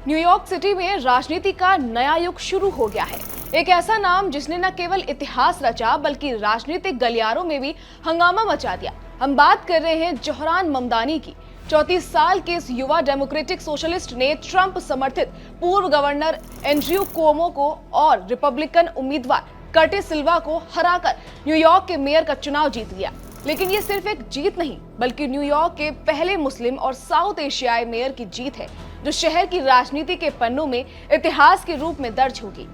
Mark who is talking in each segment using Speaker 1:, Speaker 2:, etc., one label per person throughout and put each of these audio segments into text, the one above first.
Speaker 1: New York city में राजनीति का नया युग शुरू हो गया है। एक ऐसा नाम जिसने न केवल इतिहास रचा बल्कि राजनीतिक गलियारों में भी हंगामा मचा दिया। हम बात कर रहे हैं जोहरान ममदानी की। 34 साल के इस युवा डेमोक्रेटिक सोशलिस्ट ने ट्रंप समर्थित पूर्व गवर्नर एंड्रयू कुओमो को और रिपब्लिकन उम्मीदवार कर्टिस सिल्वा को हराकर न्यूयॉर्क के मेयर का चुनाव जीत लिया। लेकिन ये सिर्फ एक जीत नहीं बल्कि न्यूयॉर्क के पहले मुस्लिम और साउथ एशियाई मेयर की जीत है, जो शहर की राजनीति के पन्नों में इतिहास के रूप में दर्ज होगी।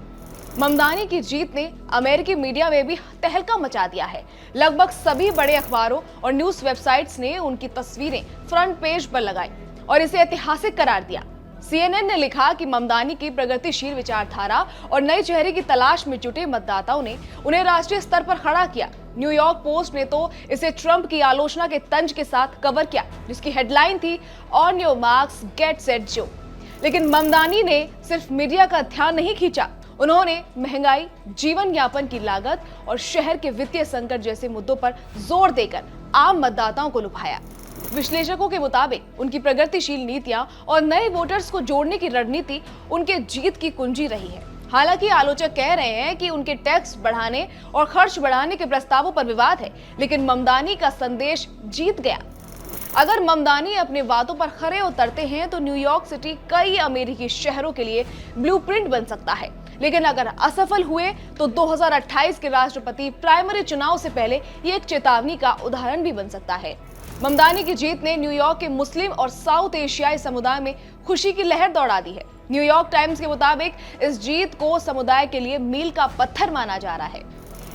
Speaker 1: ममदानी की जीत ने अमेरिकी मीडिया में भी तहलका मचा दिया है। लगभग सभी बड़े अखबारों और न्यूज वेबसाइट्स ने उनकी तस्वीरें फ्रंट पेज पर लगाई और इसे ऐतिहासिक करार दिया। CNN ने लिखा कि ममदानी की प्रगतिशील विचारधारा और नए चेहरे की तलाश में जुटे मतदाताओं ने उन्हें राष्ट्रीय स्तर पर खड़ा किया। न्यूयॉर्क पोस्ट ने तो इसे ट्रंप की आलोचना के तंज के साथ कवर किया, जिसकी हेडलाइन थी on your marks get set जो। लेकिन ममदानी ने सिर्फ मीडिया का ध्यान नहीं खींचा, उन्होंने महंगाई, जीवन यापन की लागत और शहर के वित्तीय संकट जैसे मुद्दों पर जोर देकर आम मतदाताओं को लुभाया। विश्लेषकों के मुताबिक उनकी प्रगतिशील नीतियां और नए वोटर्स को जोड़ने की रणनीति उनके जीत की कुंजी रही है। हालांकि आलोचक कह रहे हैं कि उनके टैक्स बढ़ाने और खर्च बढ़ाने के प्रस्तावों पर विवाद है, लेकिन ममदानी का संदेश जीत गया। अगर ममदानी अपने वादों पर खरे उतरते हैं तो न्यूयॉर्क सिटी कई अमेरिकी शहरों के लिए ब्लूप्रिंट बन सकता है। लेकिन अगर असफल हुए तो 2028 के राष्ट्रपति प्राइमरी चुनाव से पहले ये एक चेतावनी का उदाहरण भी बन सकता है। ममदानी की जीत ने न्यूयॉर्क के मुस्लिम और साउथ एशियाई समुदाय में खुशी की लहर दौड़ा दी है। न्यूयॉर्क टाइम्स के मुताबिक इस जीत को समुदाय के लिए मील का पत्थर माना जा रहा है।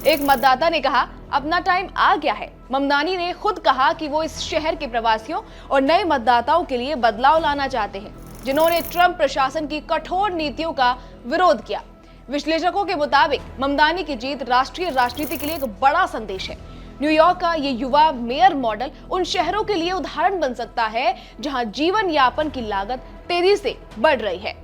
Speaker 1: एक मतदाता ने कहा, अपना टाइम आ गया है। ममदानी ने खुद कहा कि वो इस शहर के प्रवासियों और नए मतदाताओं के लिए बदलाव लाना चाहते हैं, जिन्होंने ट्रंप प्रशासन की कठोर नीतियों का विरोध किया। विश्लेषकों के मुताबिक ममदानी की जीत राष्ट्रीय राजनीति के लिए एक बड़ा संदेश है। न्यूयॉर्क का ये युवा मेयर मॉडल उन शहरों के लिए उदाहरण बन सकता है जहां जीवन यापन की लागत तेजी से बढ़ रही है,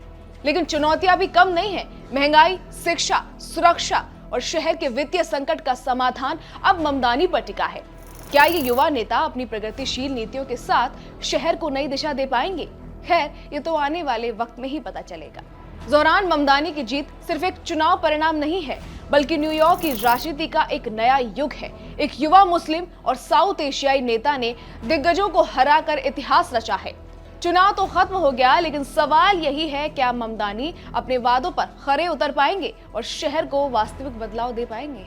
Speaker 1: लेकिन चुनौतियां भी कम नहीं है। महंगाई, शिक्षा, सुरक्षा और शहर के वित्तीय संकट का समाधान अब ममदानी पर टिका है। क्या ये युवा नेता अपनी प्रगतिशील नीतियों के साथ शहर को नई दिशा दे पाएंगे? खैर, ये तो आने वाले वक्त में ही पता चलेगा। जोहरान ममदानी की जीत सिर्फ एक चुनाव परिणाम नहीं है, बल्कि न्यूयॉर्क की राजनीति का एक नया युग है। एक युवा मुस्लिम और साउथ एशियाई नेता ने दिग्गजों को हराकर इतिहास रचा है। चुनाव तो खत्म हो गया, लेकिन सवाल यही है, क्या ममदानी अपने वादों पर खरे उतर पाएंगे और शहर को वास्तविक बदलाव दे पाएंगे?